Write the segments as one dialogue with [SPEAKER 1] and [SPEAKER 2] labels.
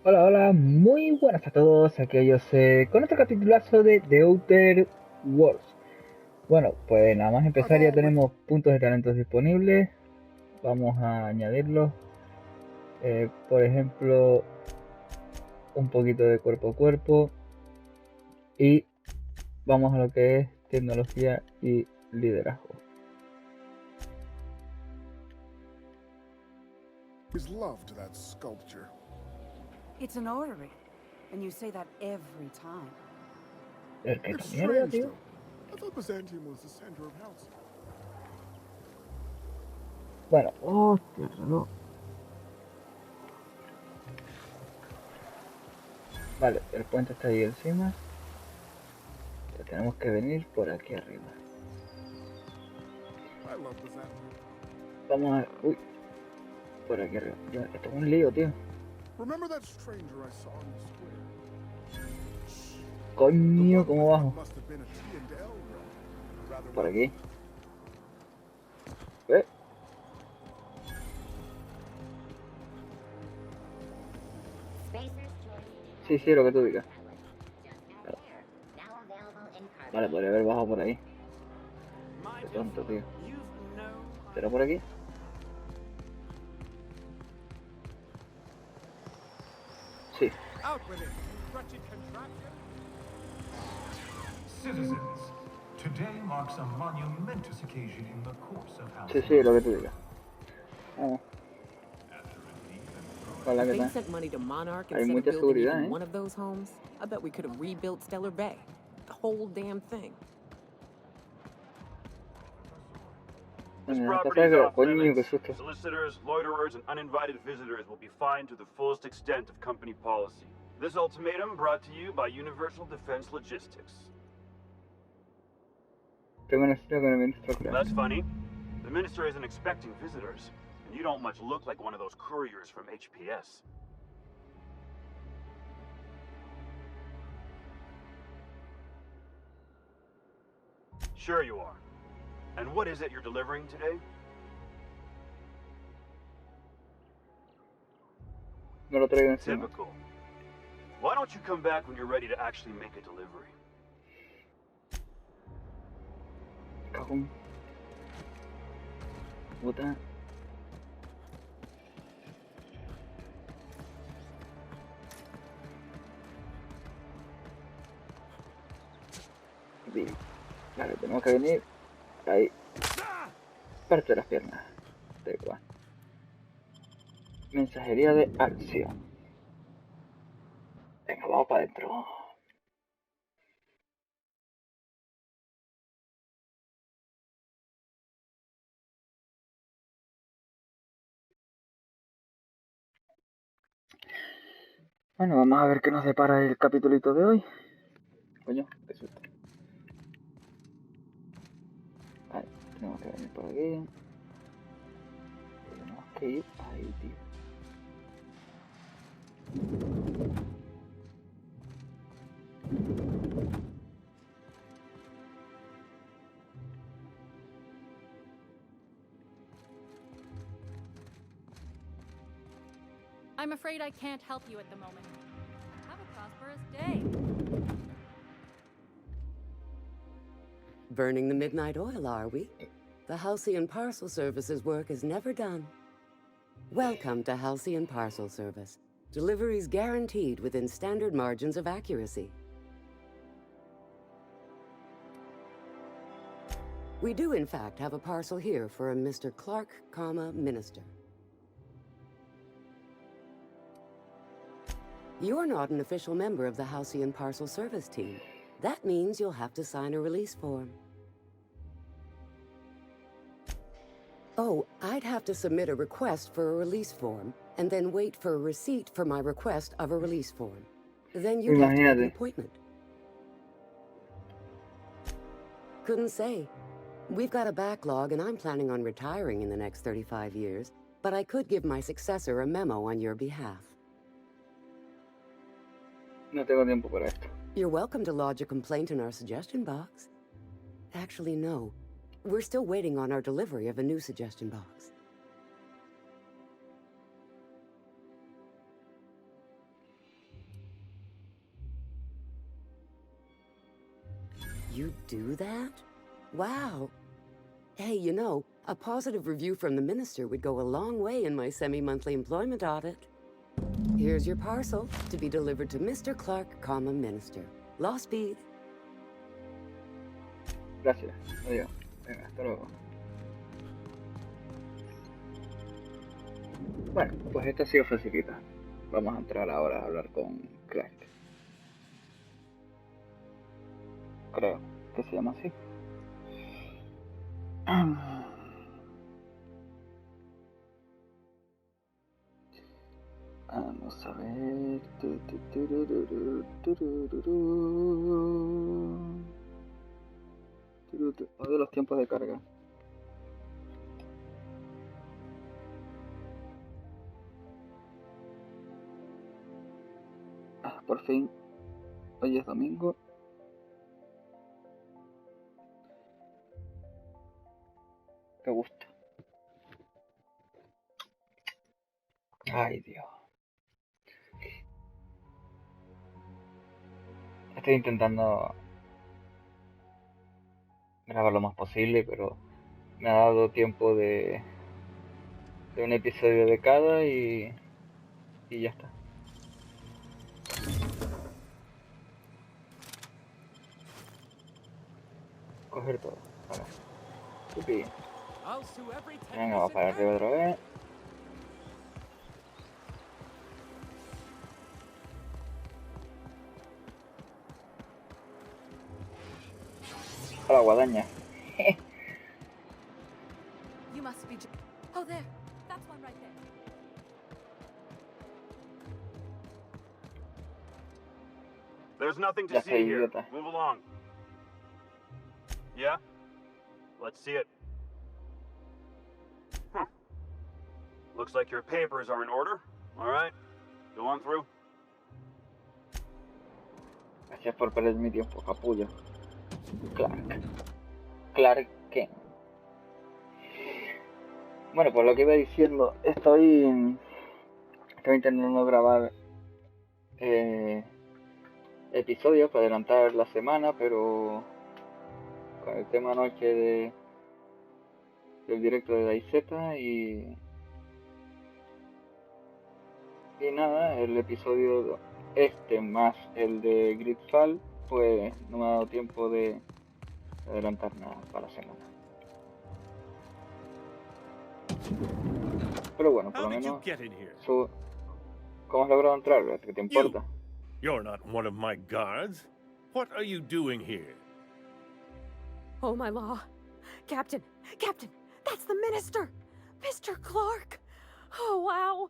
[SPEAKER 1] Hola, hola, muy buenas a todos, aquellos con otro capitulazo de The Outer Worlds. Bueno, pues nada más empezar ya tenemos puntos de talentos disponibles. Vamos a añadirlos. Por ejemplo, un poquito de cuerpo a cuerpo. Y vamos a lo que es tecnología y liderazgo.
[SPEAKER 2] Always loved that sculpture.
[SPEAKER 3] It's an orrery, and you say that every time.
[SPEAKER 1] ¿Qué
[SPEAKER 2] It's
[SPEAKER 1] mierda,
[SPEAKER 2] strange,
[SPEAKER 1] tío?
[SPEAKER 2] though. I thought Byzantium was the center of Halcyon.
[SPEAKER 1] Bueno, hostia, reloj. Vale, el puente está ahí encima. Pero tenemos que venir por aquí arriba.
[SPEAKER 2] I love Byzantium.
[SPEAKER 1] Vamos a... Uy, por aquí arriba. Esto es un lío, tío.
[SPEAKER 2] Remember that stranger I saw in the square?
[SPEAKER 1] Coño, ¿cómo bajo?
[SPEAKER 2] Must have been a T&L run. Rather
[SPEAKER 1] Por
[SPEAKER 2] well.
[SPEAKER 1] aquí. ¿Ves? Sí, sí, lo que tú digas. Vale, podría haber bajado por ahí. Qué tonto, tío. ¿Será por aquí? Sí.
[SPEAKER 4] Citizens, today marks a monumentous occasion in the course of
[SPEAKER 1] Sí,
[SPEAKER 4] Halcyon.
[SPEAKER 1] sí, lo que tú digas. Vamos. Hola,
[SPEAKER 5] If
[SPEAKER 1] ¿qué
[SPEAKER 5] they
[SPEAKER 1] tal?
[SPEAKER 5] sent money to Monarch
[SPEAKER 1] Hay
[SPEAKER 5] instead of
[SPEAKER 1] mucha
[SPEAKER 5] building
[SPEAKER 1] seguridad,
[SPEAKER 5] even
[SPEAKER 1] ¿eh?
[SPEAKER 5] one of those homes, I bet we could have rebuilt Stellar Bay. The whole damn thing.
[SPEAKER 6] This
[SPEAKER 1] Venga,
[SPEAKER 6] property
[SPEAKER 1] pasa
[SPEAKER 6] is
[SPEAKER 1] que...
[SPEAKER 6] off
[SPEAKER 1] Coño, qué
[SPEAKER 6] limits.
[SPEAKER 1] susto.
[SPEAKER 6] Solicitors, loiterers, and uninvited visitors will be fined to the fullest extent of company policy. This ultimatum brought to you by Universal Defense Logistics.
[SPEAKER 1] Tengo una cita con el ministro Clark.
[SPEAKER 6] That's funny. The minister isn't expecting visitors, and you don't much look like one of those couriers from HPS. Sure you are. And what is it you're delivering today?
[SPEAKER 1] Me lo traigo encima.
[SPEAKER 6] Typical. Why don't you come back when you're ready to actually make a delivery?
[SPEAKER 1] Cajón. Puta. Bien. Vale, tenemos que venir ahí. Parte de las piernas. Da igual. Mensajería de acción. Venga, vamos para adentro. Bueno, vamos a ver qué nos depara el capitulito de hoy. Coño, qué susto. Vale, tenemos que venir por aquí. Tenemos que ir ahí, tío.
[SPEAKER 7] I'm afraid I can't help you at the moment. Have a prosperous day.
[SPEAKER 5] Burning the midnight oil, are we? The Halcyon Parcel Service's work is never done. Welcome to Halcyon Parcel Service. Deliveries guaranteed within standard margins of accuracy. We do, in fact, have a parcel here for a Mr. Clark, Minister. You're not an official member of the Halcyon Parcel Service team. That means you'll have to sign a release form. Oh, I'd have to submit a request for a release form, and then wait for a receipt for my request of a release form. Then you'd have to make an appointment. Couldn't say. We've got a backlog, and I'm planning on retiring in the next 35 years, but I could give my successor a memo on your behalf.
[SPEAKER 1] No tengo tiempo para esto.
[SPEAKER 5] You're welcome to lodge a complaint in our suggestion box. Actually, no. We're still waiting on our delivery of a new suggestion box. You do that? Wow. Hey, you know, a positive review from the minister would go a long way in my semi-monthly employment audit. Here's your parcel to be delivered to Mr. Clark, comma, minister. Law speed.
[SPEAKER 1] Gracias. Adiós. Venga, hasta luego. Bueno, pues esto ha sido facilita. Vamos a entrar ahora a hablar con Clark. Creo que se llama así. Vamos a ver. Odio los tiempos de carga. Por fin, hoy es domingo. Qué gusto. Ay, Dios. Estoy intentando grabar lo más posible, pero me ha dado tiempo de un episodio de cada y ya está. Coger todo. Ahora. Yupi. Venga, va para arriba otra vez. Hola, guadaña.
[SPEAKER 7] You must be. Oh, there. That's one right there.
[SPEAKER 6] There's nothing to
[SPEAKER 1] Ya
[SPEAKER 6] see
[SPEAKER 1] sé,
[SPEAKER 6] here.
[SPEAKER 1] idiota.
[SPEAKER 6] Move along. Yeah? Let's see it. Looks like your papers are in order. All right. Go on through.
[SPEAKER 1] Gracias por perder mi tiempo, capullo. Clark Kent. Bueno, pues lo que iba diciendo, estoy intentando grabar episodios para adelantar la semana, pero con el tema anoche del directo de DayZ y nada, el episodio este más el de Gridfall, pues no me ha dado tiempo de adelantar nada para la semana. Pero bueno, por lo menos, ¿cómo has logrado entrar? ¿Qué te importa?
[SPEAKER 8] You're not one of my guards. What are you doing here?
[SPEAKER 9] Oh, my law. Captain, that's the minister! Mr. Clark! Oh, wow.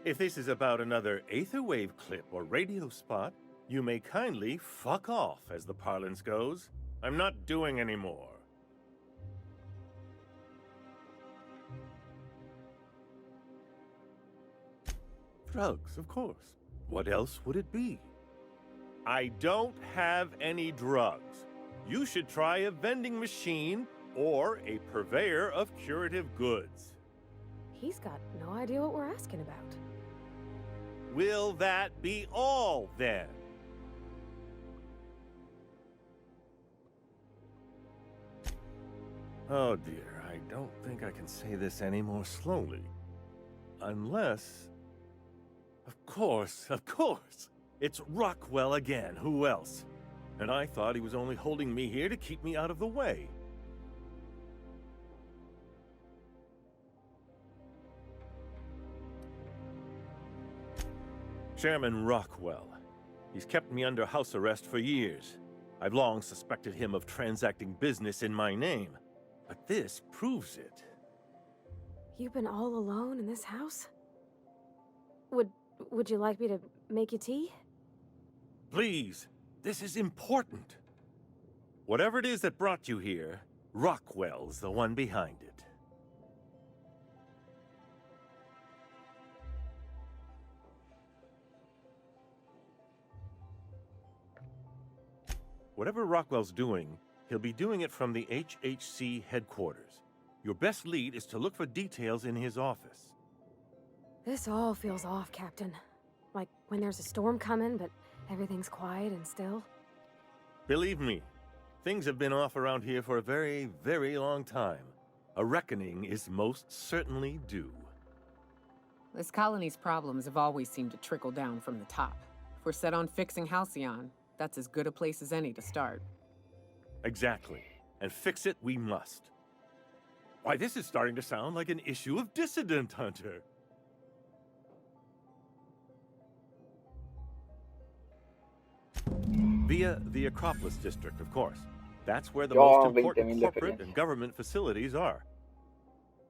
[SPEAKER 8] If this is about another Aetherwave clip or radio spot, you may kindly fuck off, as the parlance goes. I'm not doing any more. Drugs, of course. What else would it be? I don't have any drugs. You should try a vending machine or a purveyor of curative goods.
[SPEAKER 9] He's got no idea what we're asking about.
[SPEAKER 8] Will that be all, then? Oh dear, I don't think I can say this any more slowly. Unless... Of course! It's Rockwell again, who else? And I thought he was only holding me here to keep me out of the way. Chairman Rockwell. He's kept me under house arrest for years. I've long suspected him of transacting business in my name. But this proves it.
[SPEAKER 9] You've been all alone in this house? Would you like me to make you tea?
[SPEAKER 8] Please, this is important. Whatever it is that brought you here, Rockwell's the one behind it. Whatever Rockwell's doing, he'll be doing it from the HHC headquarters. Your best lead is to look for details in his office.
[SPEAKER 9] This all feels off, Captain. Like when there's a storm coming, but everything's quiet and still.
[SPEAKER 8] Believe me, things have been off around here for a very, very long time. A reckoning is most certainly due.
[SPEAKER 10] This colony's problems have always seemed to trickle down from the top. If we're set on fixing Halcyon, that's as good a place as any to start.
[SPEAKER 8] Exactly. And fix it we must. Why, this is starting to sound like an issue of Dissident Hunter. Via the Acropolis District, of course. That's where the most important corporate and government facilities are.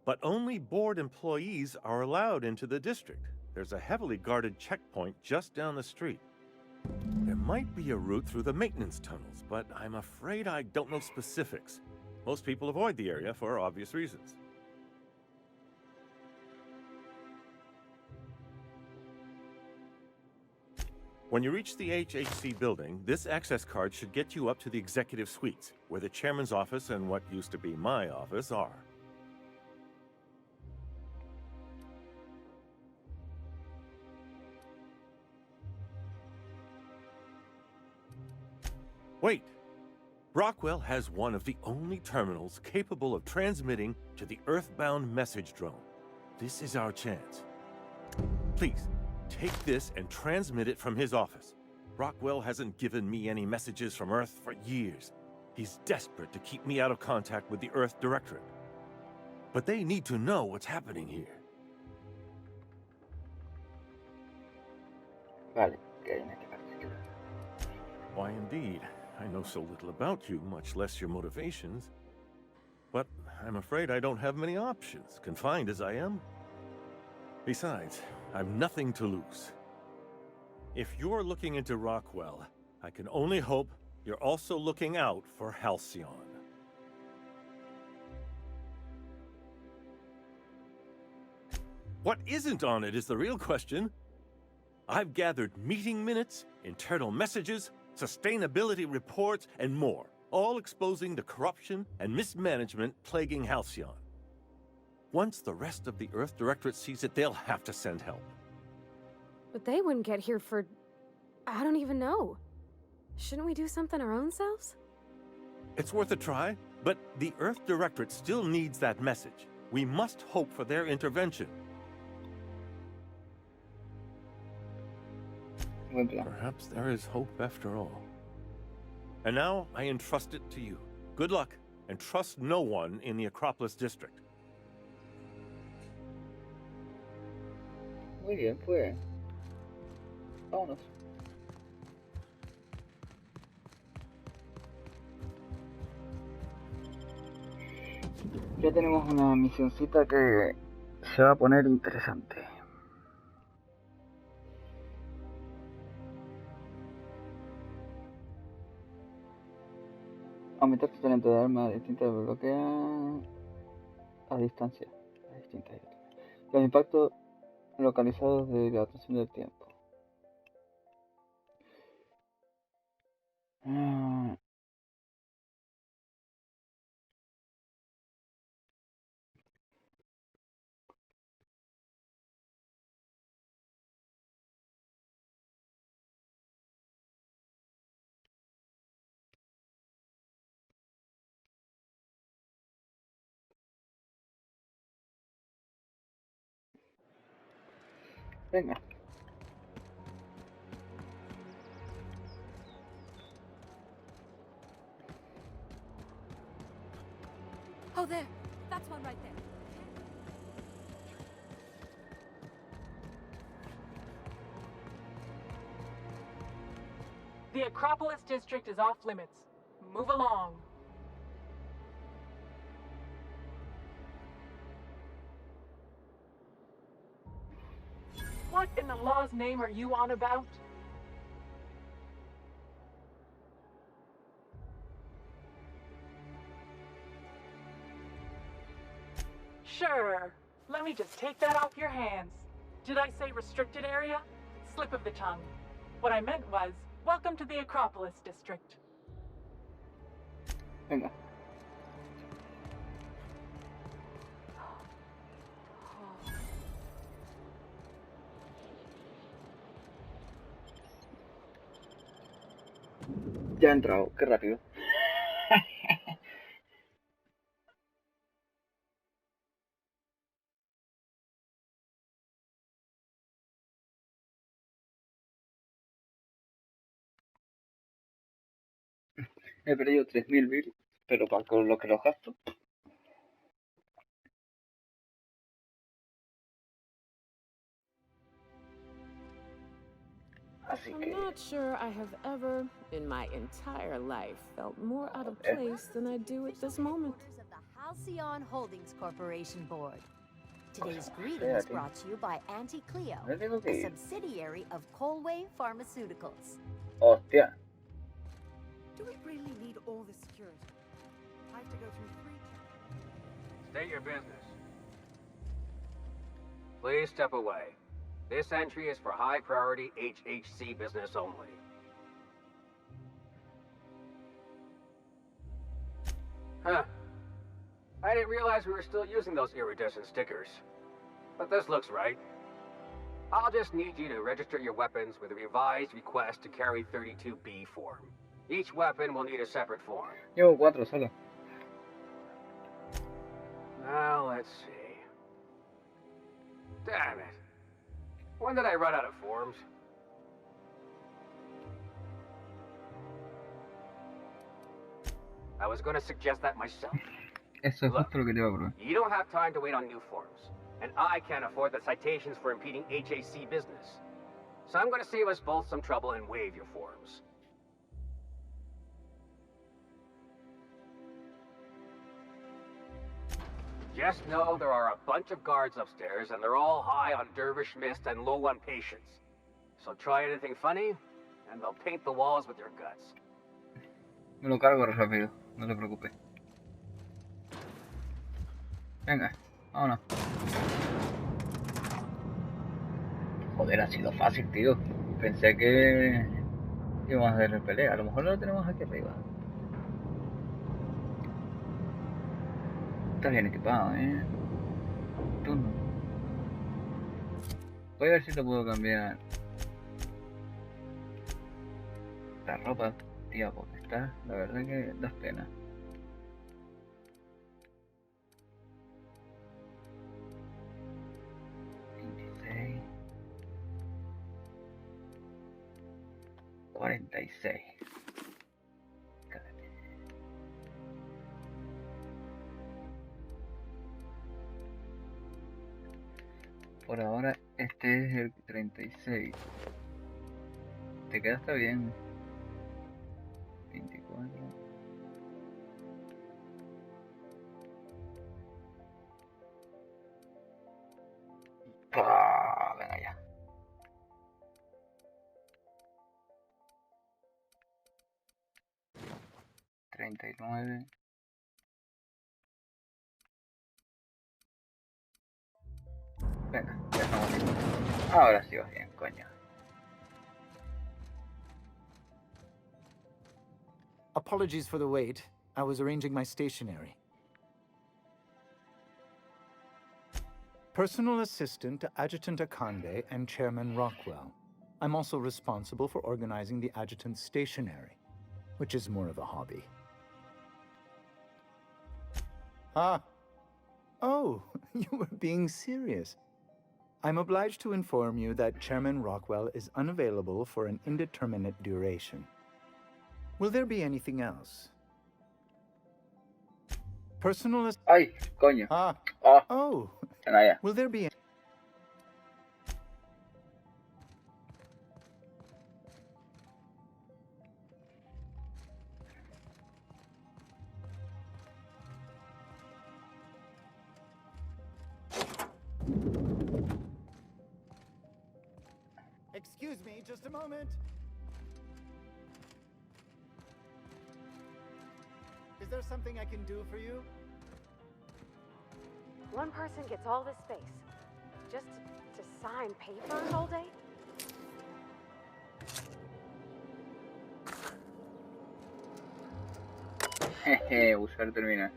[SPEAKER 8] But only board employees are allowed into the district. There's a heavily guarded checkpoint just down the street. There might be a route through the maintenance tunnels, but I'm afraid I don't know specifics. Most people avoid the area for obvious reasons. When you reach the HHC building, this access card should get you up to the executive suites, where the chairman's office and what used to be my office are. Wait! Rockwell has one of the only terminals capable of transmitting to the Earthbound message drone. This is our chance. Please, take this and transmit it from his office. Rockwell hasn't given me any messages from Earth for years. He's desperate to keep me out of contact with the Earth Directorate. But they need to know what's happening here.
[SPEAKER 1] Vale,
[SPEAKER 8] Why, indeed. I know so little about you, much less your motivations. But I'm afraid I don't have many options, confined as I am. Besides, I've nothing to lose. If you're looking into Rockwell, I can only hope you're also looking out for Halcyon. What isn't on it is the real question. I've gathered meeting minutes, internal messages, sustainability reports, and more, all exposing the corruption and mismanagement plaguing Halcyon. Once the rest of the Earth Directorate sees it, they'll have to send help.
[SPEAKER 9] But they wouldn't get here for... I don't even know. Shouldn't we do something our own selves?
[SPEAKER 8] It's worth a try, but the Earth Directorate still needs that message. We must hope for their intervention. Perhaps there is hope after all. And now I entrust it to you. Good luck, and trust no one in the Acropolis District.
[SPEAKER 1] Muy bien, pues. Vámonos. Ya tenemos una misioncita que se va a poner interesante. Aumentar tu talento de arma distinta bloquea a distancia. A distintas. Los impactos localizados de la atracción del tiempo. Venga.
[SPEAKER 7] Oh, there. That's one right there.
[SPEAKER 11] The Acropolis District is off limits. Move along. What in the law's name are you on about? Sure. Let me just take that off your hands. Did I say restricted area? Slip of the tongue. What I meant was, welcome to the Acropolis District.
[SPEAKER 1] Venga. Ya he entrado, qué rápido. He perdido 3000 bits, pero para con lo que los gasto. Así
[SPEAKER 10] I'm
[SPEAKER 1] que...
[SPEAKER 10] not sure I have ever, in my entire life, felt more out of place than I do at this moment.
[SPEAKER 12] Of the Halcyon Holdings Corporation Board. Today's greeting is brought to you by Auntie Cleo, a subsidiary of Colway Pharmaceuticals.
[SPEAKER 1] Hostia.
[SPEAKER 3] Do we really need all this security? I have to go through 3 checks.
[SPEAKER 13] State your business. Please step away. This entry is for high-priority HHC business only. Huh. I didn't realize we were still using those iridescent stickers. But this looks right. I'll just need you to register your weapons with a revised request to carry 32B form. Each weapon will need a separate form.
[SPEAKER 1] Llevo 4 solo.
[SPEAKER 13] Now, let's see. Damn it. When did I run out of forms? I was going to suggest that myself.
[SPEAKER 1] Eso es justo lo que te iba a probar.
[SPEAKER 13] You don't have time to wait on new forms. And I can't afford the citations for impeding HAC business. So I'm going to save us both some trouble and waive your forms. Just know there are a bunch of guards upstairs, and they're all high on dervish mist and low on patience. So try anything funny, and they'll paint the walls with your guts.
[SPEAKER 1] Me lo cargo rápido, no te preocupes. Venga, vámonos. Joder, ha sido fácil, tío. Pensé que íbamos a hacer pelea. A lo mejor lo tenemos aquí arriba. Está bien equipado, Turno. Voy a ver si te puedo cambiar la ropa, tío, porque está, la verdad que das pena. $26, 46. Por ahora este es el 36. Te queda hasta bien. 24. ¡Pah! Venga ya. $39. Venga, ya estamos bien. Ahora sí vas bien, coño.
[SPEAKER 14] Apologies for the wait. I was arranging my stationery. Personal assistant to Adjutant Akande and Chairman Rockwell. I'm also responsible for organizing the adjutant's stationery, which is more of a hobby. Ah. Oh, you were being serious. I'm obliged to inform you that Chairman Rockwell is unavailable for an indeterminate duration. Will there be anything else? Personal...
[SPEAKER 1] Ay, coño.
[SPEAKER 14] Ah. Oh.
[SPEAKER 1] Allá.
[SPEAKER 14] Will there be... Excuse me, just a moment. Is there something I can do for you?
[SPEAKER 9] One person gets all this space. Just to sign papers all day?
[SPEAKER 1] Jeje, usar terminal.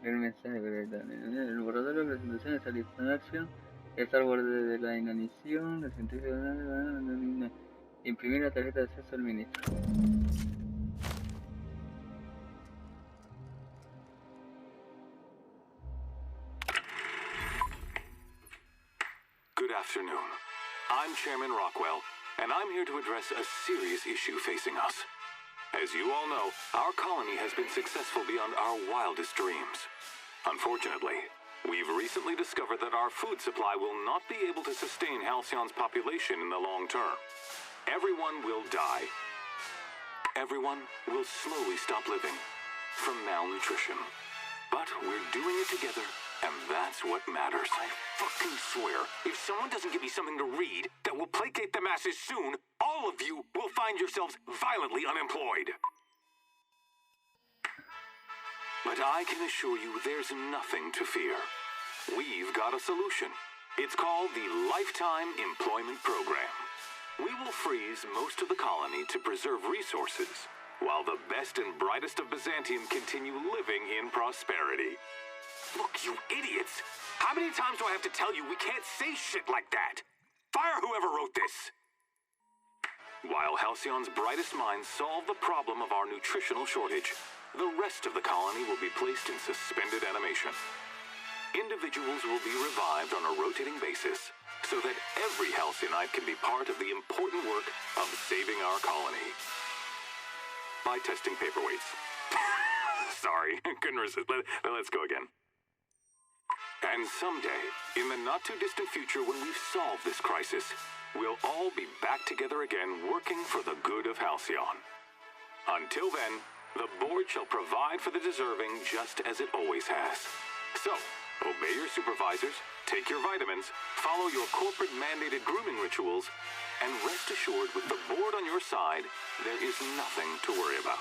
[SPEAKER 1] El mensaje el borrador de la presentación es lista de acción. El árbol de la inanición, el científico imprimir la tarjeta de acceso al ministro.
[SPEAKER 15] Rockwell, and I'm here to address a serious issue facing us. As you all know, our colony has been successful beyond our wildest dreams. Unfortunately, we've recently discovered that our food supply will not be able to sustain Halcyon's population in the long term. Everyone will die. Everyone will slowly stop living from malnutrition. But we're doing it together, and that's what matters. I fucking swear, if someone doesn't give me something to read that will placate the masses soon, all of you will find yourselves violently unemployed. But I can assure you there's nothing to fear. We've got a solution. It's called the Lifetime Employment Program. We will freeze most of the colony to preserve resources, while the best and brightest of Byzantium continue living in prosperity. Look, you idiots! How many times do I have to tell you we can't say shit like that? Fire whoever wrote this! While Halcyon's brightest minds solve the problem of our nutritional shortage, the rest of the colony will be placed in suspended animation. Individuals will be revived on a rotating basis, so that every Halcyonite can be part of the important work of saving our colony. By testing paperweights. Sorry, couldn't resist. Let's go again. And someday, in the not-too-distant future when we've solved this crisis, we'll all be back together again working for the good of Halcyon. Until then, the board shall provide for the deserving just as it always has. So, obey your supervisors, take your vitamins, follow your corporate-mandated grooming rituals, and rest assured with the board on your side, there is nothing to worry about.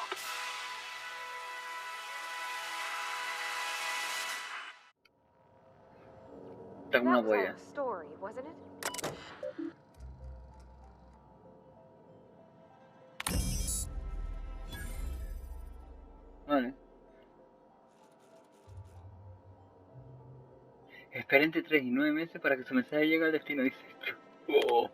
[SPEAKER 9] That was our story, wasn't it?
[SPEAKER 1] Vale. Espera entre 3 y 9 meses para que su mensaje llegue al destino, dice. Oh.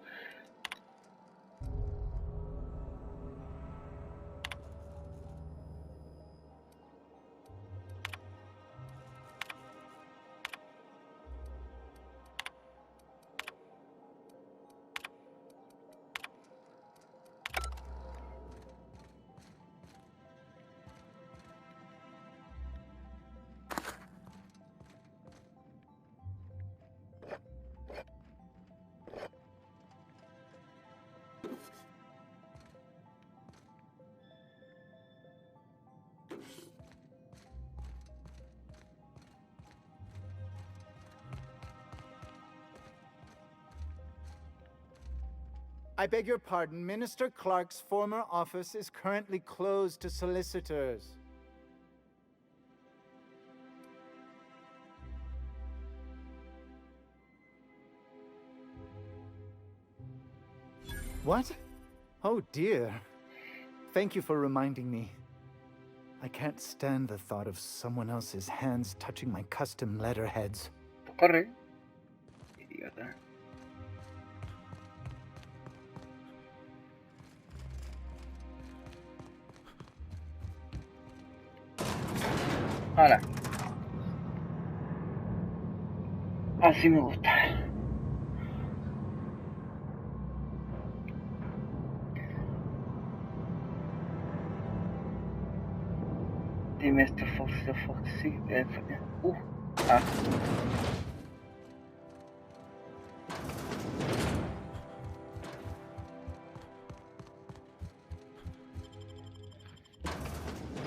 [SPEAKER 14] I beg your pardon. Minister Clark's former office is currently closed to solicitors. What? Oh dear. Thank you for reminding me. I can't stand the thought of someone else's hands touching my custom letterheads.
[SPEAKER 1] Corre. Idiota. Ahora. Así me gusta. Dime esto, Foxy. Ah.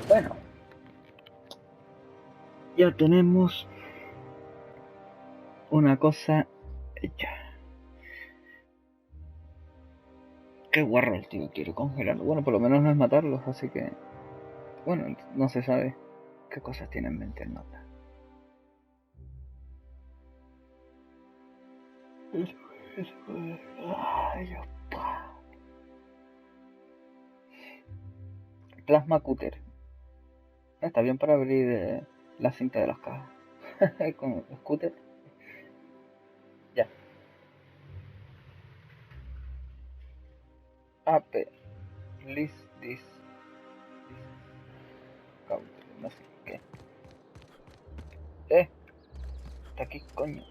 [SPEAKER 1] Bueno. Ya tenemos una cosa hecha. Qué guarro el tío, quiere congelarlo. Bueno, por lo menos no es matarlos, así que... Bueno, no se sabe qué cosas tiene en mente el nota. Plasma Cutter. Está bien para abrir la cinta de las cajas. Con los cutters. Ya. AP. List this. No sé qué. Está aquí, coño.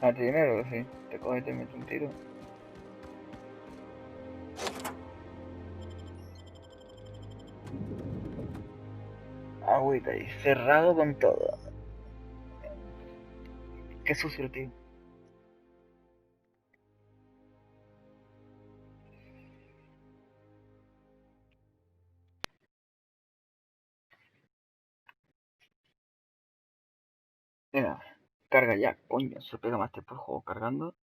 [SPEAKER 1] A dinero, sí. Te coges y te metes un tiro. Agüita y cerrado con todo. Qué sucio el tío. Mira, carga ya, coño, se pega más tiempo el juego cargando.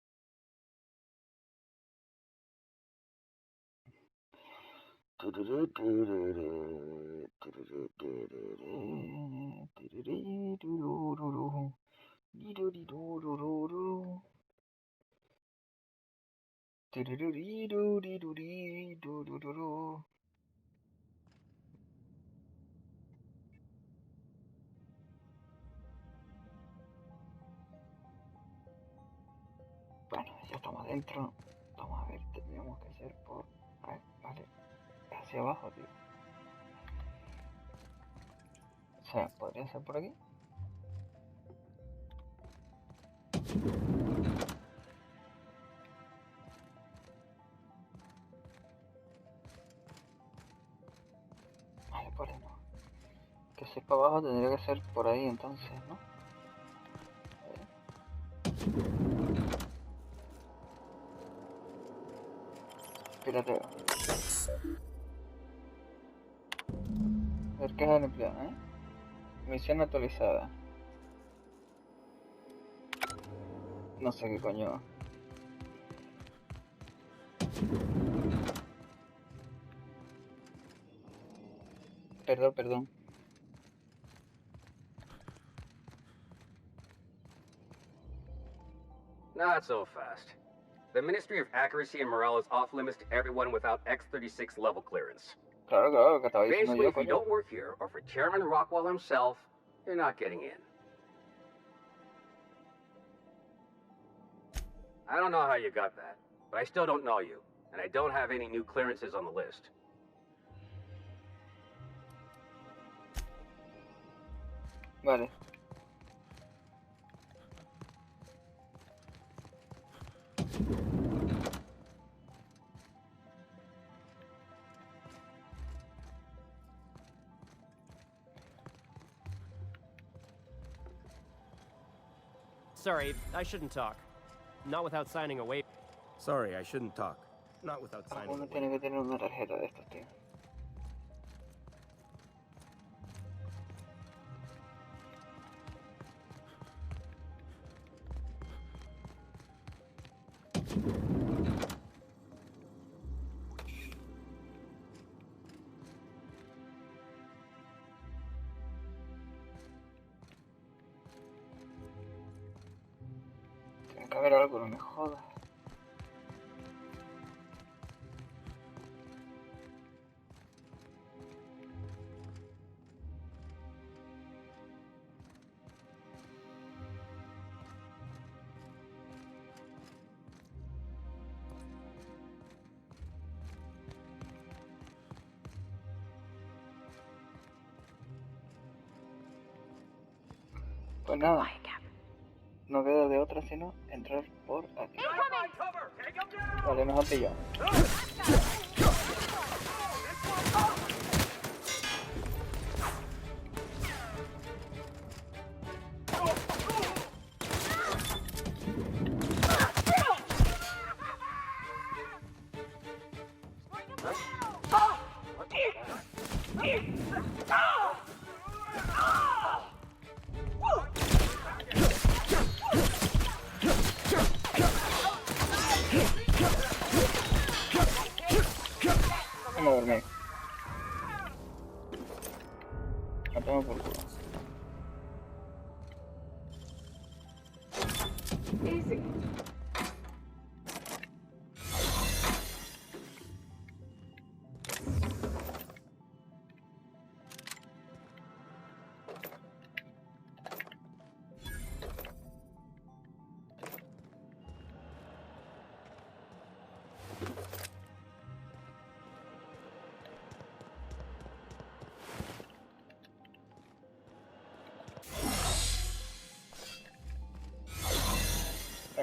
[SPEAKER 1] Bueno, ya estamos adentro. Vamos a ver, tendríamos que hacer por... A ver, vale, hacia abajo, tío. O sea, podría ser por aquí. Vale, por ahí no. Que sepa abajo tendría que ser por ahí entonces, ¿no? Pirateo. Ver qué es el empleo, ¿eh? Misión actualizada. No sé qué coño. Perdón.
[SPEAKER 13] Not so fast. The Ministry of Accuracy and Morale is off limits to everyone without X-36 level clearance.
[SPEAKER 1] Claro, que estaba diciendo
[SPEAKER 13] Basically,
[SPEAKER 1] yo,
[SPEAKER 13] if you
[SPEAKER 1] coño.
[SPEAKER 13] don't work here, or for Chairman Rockwell himself, you're not getting in. I don't know how you got that, but I still don't know you, and I don't have any new clearances on the list.
[SPEAKER 1] Vale.
[SPEAKER 16] Sorry, I shouldn't talk. Not without signing a waiver.
[SPEAKER 17] Sorry, I shouldn't talk. Not without signing a
[SPEAKER 1] Uno
[SPEAKER 17] waiver.
[SPEAKER 1] tiene que tener una tarjeta de estos, tío. Tiene que haber algo, no me jodas. Pues nada, no queda de otra sino entrar por aquí. Vale, nos han pillado. Vamos a dormir. La tomo por culo.
[SPEAKER 11] Easy.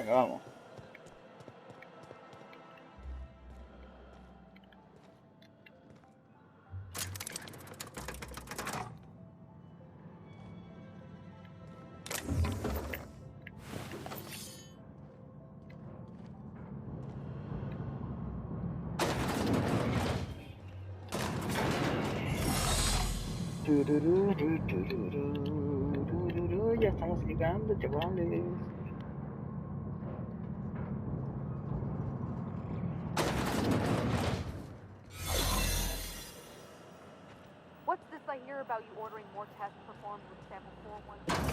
[SPEAKER 1] Venga, vamos. Ya estamos llegando, chavales.
[SPEAKER 3] What's this I hear about you ordering more tests performed with sample 412?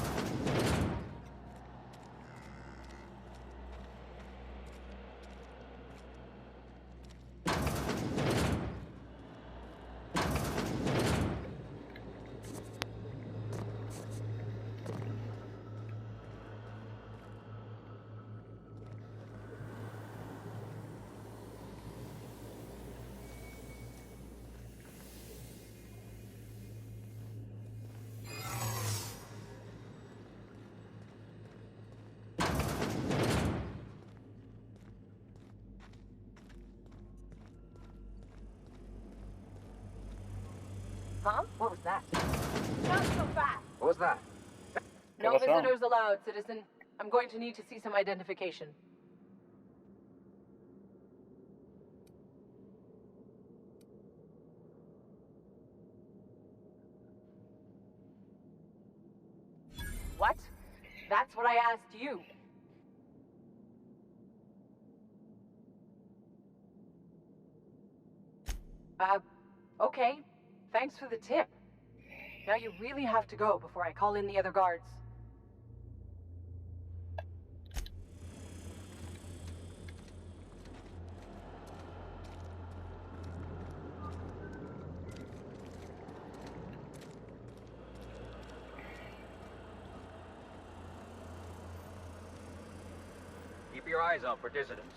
[SPEAKER 18] Huh? What was that? Not so fast!
[SPEAKER 13] What was that?
[SPEAKER 18] No visitors allowed, citizen. I'm going to need to see some identification. What? That's what I asked you. Okay. Thanks for the tip. Now you really have to go before I call in the other guards.
[SPEAKER 13] Keep your eyes out for dissidents.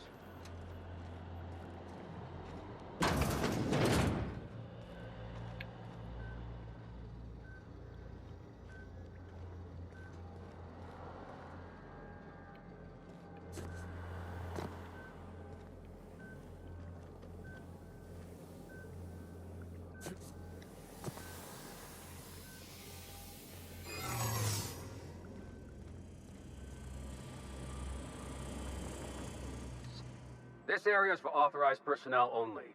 [SPEAKER 13] This area is for authorized personnel only.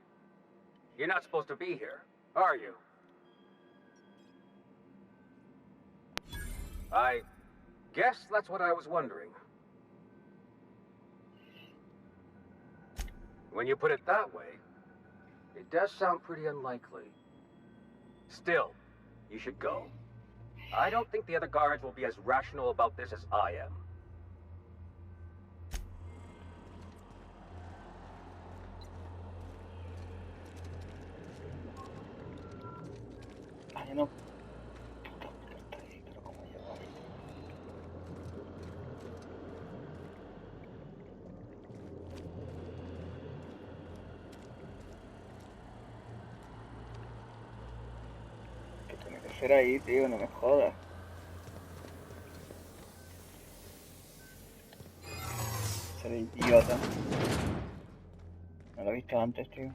[SPEAKER 13] You're not supposed to be here, are you? I guess that's what I was wondering. When you put it that way, it does sound pretty unlikely. Still, you should go. I don't think the other guards will be as rational about this as I am.
[SPEAKER 1] Ay, no. ¿Qué tiene que ser ahí, tío? No me jodas. Ser idiota. No lo he visto antes, tío.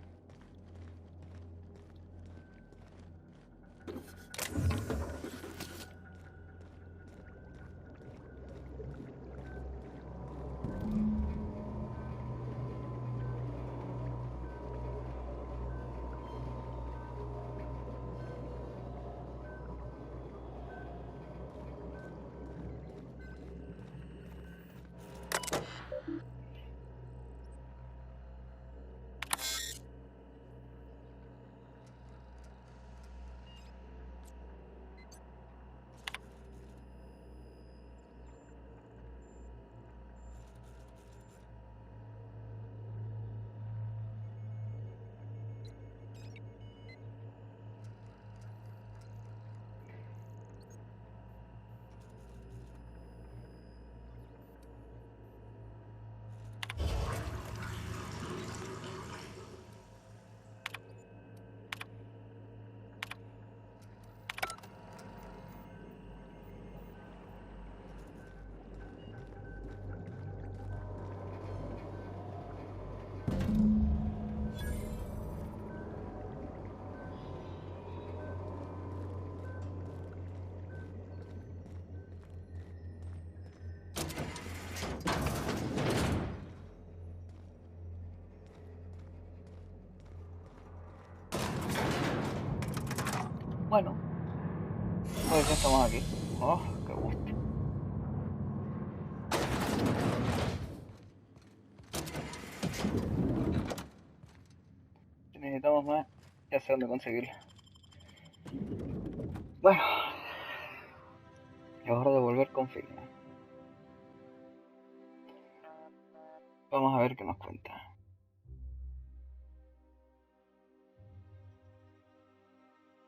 [SPEAKER 1] Bueno, pues ya estamos aquí. Oh, qué gusto. Si necesitamos más, ya sé dónde conseguirla. Bueno, es hora de volver con Figma. Vamos a ver qué nos cuenta.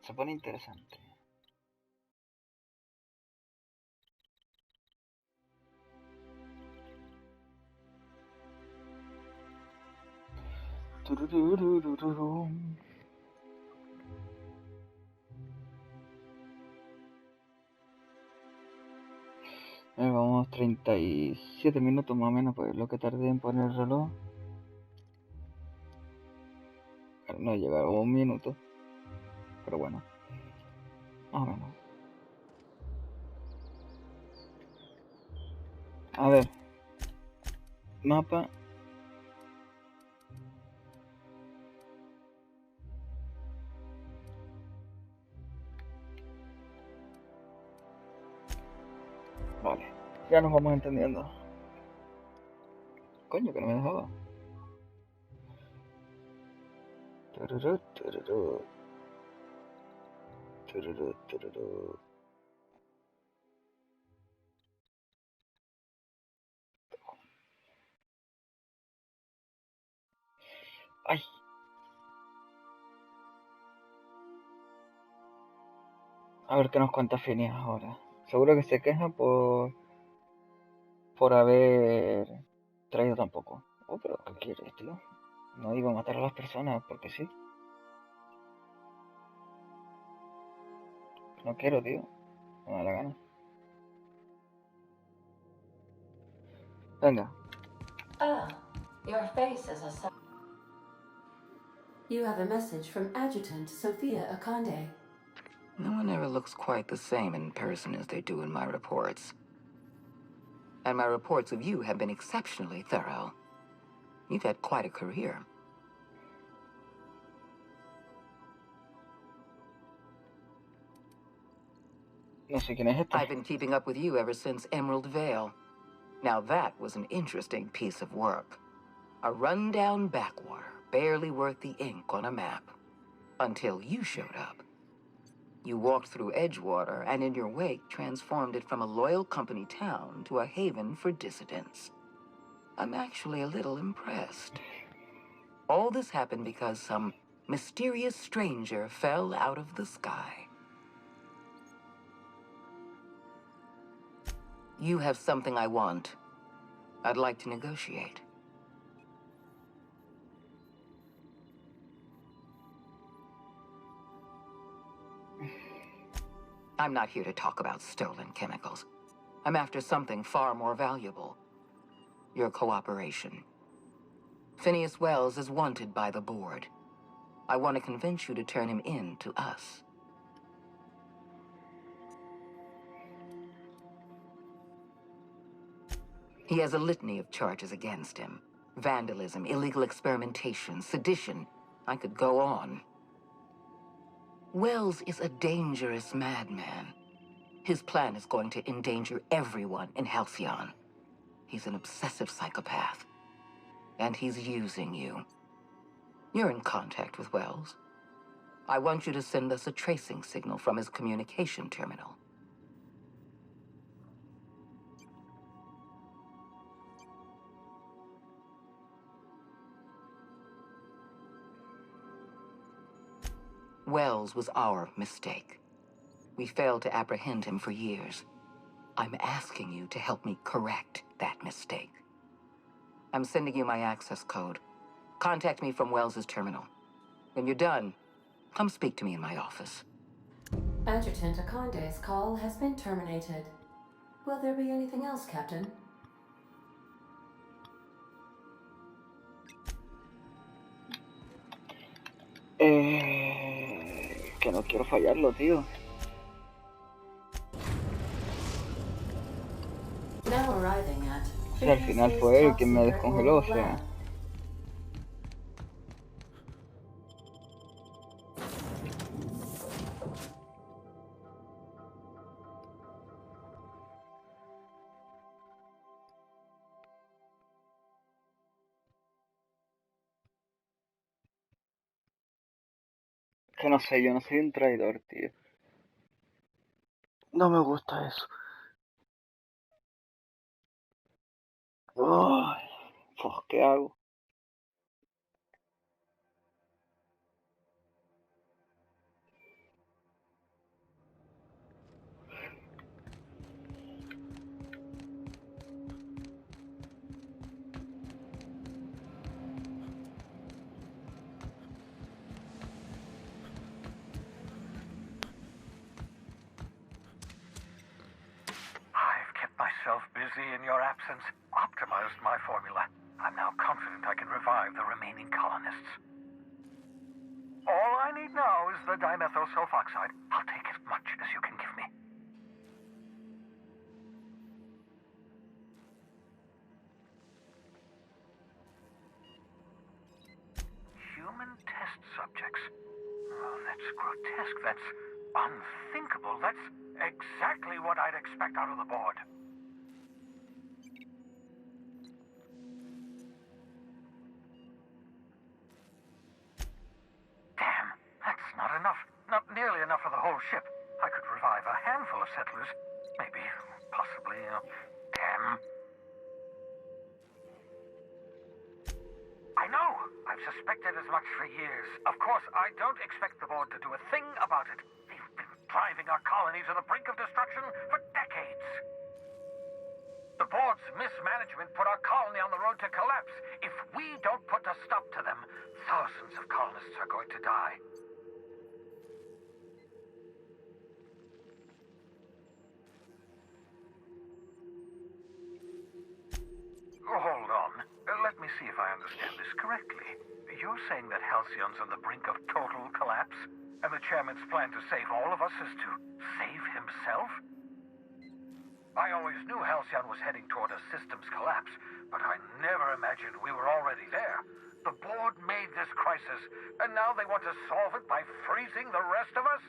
[SPEAKER 1] Se pone interesante. Vamos 37 minutos más o menos, pues lo que tardé en poner el reloj. No llega a un minuto, pero bueno, más o menos. A ver, mapa. Vale, ya nos vamos entendiendo. Coño, que no me dejaba. Tururú, tururú. Tururú, tururú. Ay. A ver qué nos cuenta Phineas ahora. Seguro que se queja por haber traído tan poco. Oh, pero ¿qué quieres, tío? No iba a matar a las personas porque sí. No quiero, tío. No me da la gana. Venga.
[SPEAKER 5] Ah, your face is a... You have a message from Adjutant Sophia Akande.
[SPEAKER 19] No one ever looks quite the same in person as they do in my reports. And my reports of you have been exceptionally thorough. You've had quite a career.
[SPEAKER 1] No sé quién es este.
[SPEAKER 19] I've been keeping up with you ever since Emerald Vale. Now that was an interesting piece of work. A rundown backwater, barely worth the ink on a map. Until you showed up. You walked through Edgewater and in your wake transformed it from a loyal company town to a haven for dissidents. I'm actually a little impressed. All this happened because some mysterious stranger fell out of the sky. You have something I want. I'd like to negotiate. I'm not here to talk about stolen chemicals. I'm after something far more valuable. Your cooperation. Phineas Wells is wanted by the board. I want to convince you to turn him in to us. He has a litany of charges against him. Vandalism, illegal experimentation, sedition. I could go on. Wells is a dangerous madman. His plan is going to endanger everyone in Halcyon. He's an obsessive psychopath. And he's using you. You're in contact with Wells. I want you to send us a tracing signal from his communication terminal. Wells was our mistake. We failed to apprehend him for years. I'm asking you to help me correct that mistake. I'm sending you my access code. Contact me from Wells's terminal. When you're done, come speak to me in my office.
[SPEAKER 5] Adjutant Akande's call has been terminated. Will there be anything else, Captain?
[SPEAKER 1] Que no quiero fallarlo, tío.
[SPEAKER 5] Now arriving at...
[SPEAKER 1] O sea, al final fue él quien me descongeló, o sea. que no sé, yo no soy un traidor, tío. No me gusta eso. Ay, pues, ¿qué hago?
[SPEAKER 20] I've kept myself busy in your absence, optimized my formula. I'm now confident I can revive the remaining colonists. All I need now is the dimethyl sulfoxide. I'll take as much as you can give me. Human test subjects. Oh, that's grotesque. That's unthinkable. That's exactly what I'd expect out of the board. Damn, that's not enough. Not nearly enough for the whole ship. I could revive a handful of settlers. Maybe, possibly, damn. I know! I've suspected as much for years. Of course, I don't expect the board to do a thing about it. They've been driving our colony to the brink of destruction for decades. The board's mismanagement put our colony on the road to collapse. If we don't put a stop to them, thousands of colonists are going to die. Hold on. Let me see if I understand this correctly. You're saying that Halcyon's on the brink of total collapse, and the chairman's plan to save all of us is to save himself? I always knew Halcyon was heading toward a systems collapse, but I never imagined we were already there. The board made this crisis, and now they want to solve it by freezing the rest of us?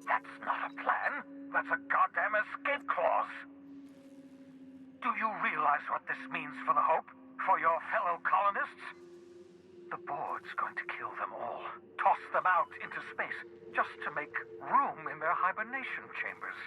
[SPEAKER 20] That's not a plan. That's a goddamn escape clause. Do you realize what this means for the Hope? For your fellow colonists? The board's going to kill them all. Toss them out into space, just to make room in their hibernation chambers.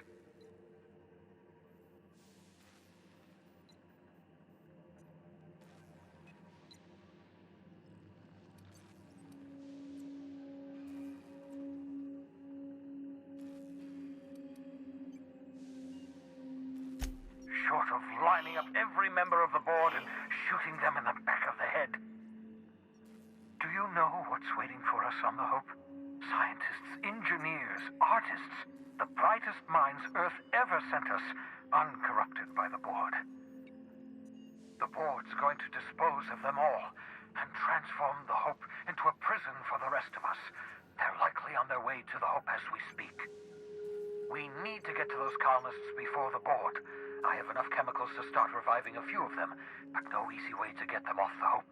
[SPEAKER 20] Short of lining up every member of the board and shooting them in the back of the head. Do you know what's waiting for us on the Hope? Scientists, engineers, artists, the brightest minds Earth ever sent us, uncorrupted by the board. The board's going to dispose of them all and transform the Hope into a prison for the rest of us. They're likely on their way to the Hope as we speak. We need to get to those colonists before the board. I have enough chemicals to start reviving a few of them, but no easy way to get them off the Hope.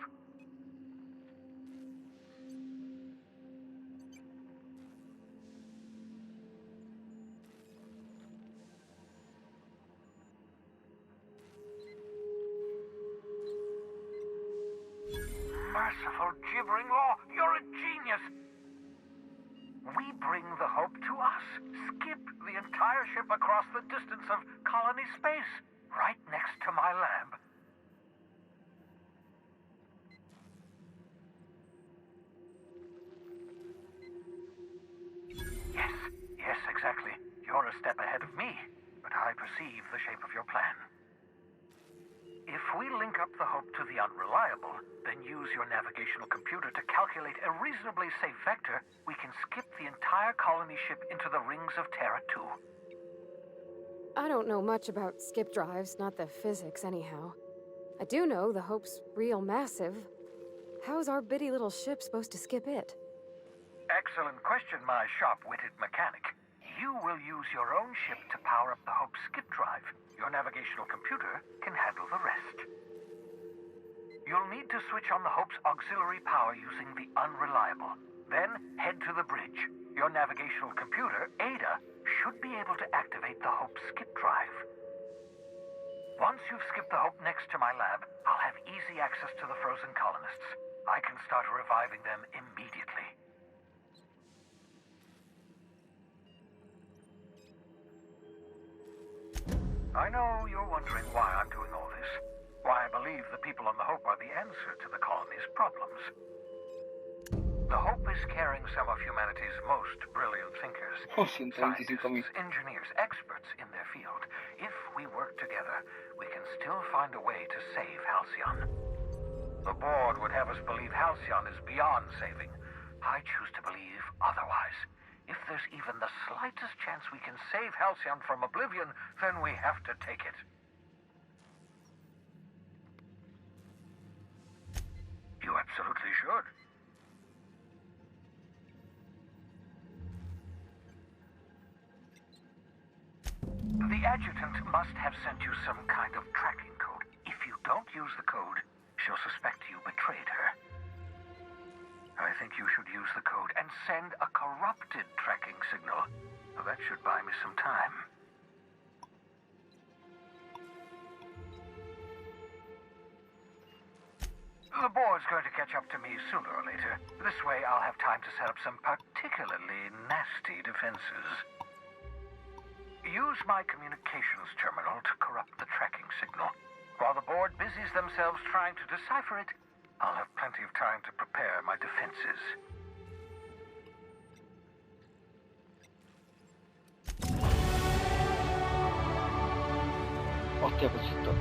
[SPEAKER 20] Merciful gibbering law, you're a genius! We bring the Hope to us. Skip the entire ship across the distance of colony space, right next to my lab. Yes, exactly. You're a step ahead of me, but I perceive the shape of your plan. If we link up the Hope to the Unreliable, then use your navigational computer to calculate a reasonably safe vector, we can skip the entire colony ship into the rings of Terra 2.
[SPEAKER 9] I don't know much about skip drives, not the physics anyhow. I do know the Hope's real massive. How's our bitty little ship supposed to skip it?
[SPEAKER 20] Excellent question, my sharp-witted mechanic. You will use your own ship to power up the Hope's skip drive. Your navigational computer can handle the rest. You'll need to switch on the Hope's auxiliary power using the Unreliable. Then head to the bridge. Your navigational computer, Ada, should be able to activate the Hope's skip drive. Once you've skipped the Hope next to my lab, I'll have easy access to the frozen colonists. I can start reviving them immediately. I know you're wondering why I'm doing all this. Why I believe the people on the Hope are the answer to the colony's problems. The Hope is carrying some of humanity's most brilliant thinkers. Scientists, engineers, experts in their field. If we work together, we can still find a way to save Halcyon. The board would have us believe Halcyon is beyond saving. I choose to believe otherwise. If there's even the slightest chance we can save Halcyon from oblivion, then we have to take it. You absolutely should. The adjutant must have sent you some kind of tracking code. If you don't use the code, she'll suspect you betrayed her. I think you should use the code and send a corrupted tracking signal. That should buy me some time. The board's going to catch up to me sooner or later. This way I'll have time to set up some particularly nasty defenses. Use my communications terminal to corrupt the tracking signal. While the board busies themselves trying to decipher it, I'll have plenty of time to prepare my defenses.
[SPEAKER 1] Hostia, pues esto.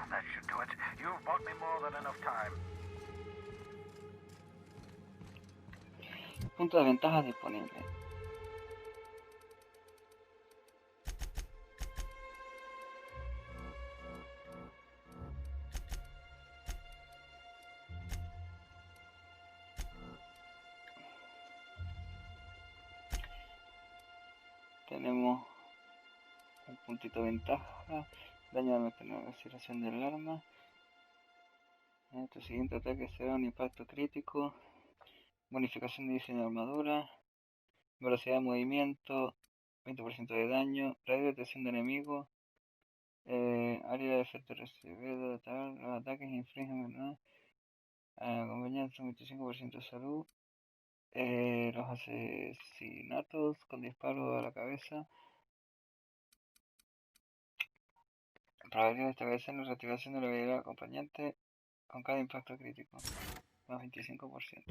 [SPEAKER 20] That should do it. You've bought me more than enough time.
[SPEAKER 1] Punto de ventaja disponible. Tenemos un puntito de ventaja, daño a la aceleración del arma. En tu siguiente ataque será un impacto crítico, bonificación de diseño de armadura, velocidad de movimiento, 20% de daño, radio de detección de enemigos, área de efecto recibido, los ataques infligen acompañados un 25% de salud, los asesinatos con disparo a la cabeza. Probabilidad de establecer la reactivación de la habilidad acompañante con cada impacto crítico, más 25%.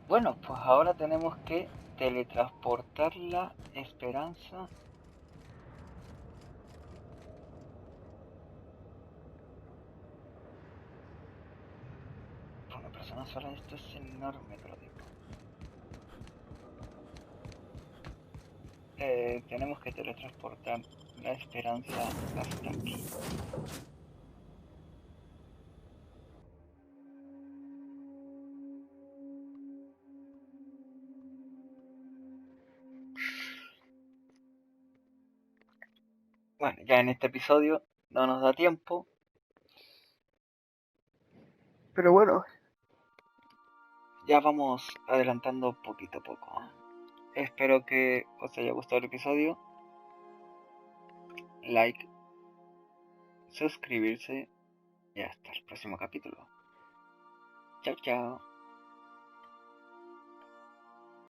[SPEAKER 1] Bueno, pues ahora tenemos que teletransportar la esperanza. Por una persona sola esto es enorme, te lo digo. Tenemos que teletransportar la esperanza hasta aquí. Bueno, ya en este episodio no nos da tiempo. Pero bueno, ya vamos adelantando poquito a poco. Espero que os haya gustado el episodio. Like, suscribirse y hasta el próximo capítulo. Chao, chao.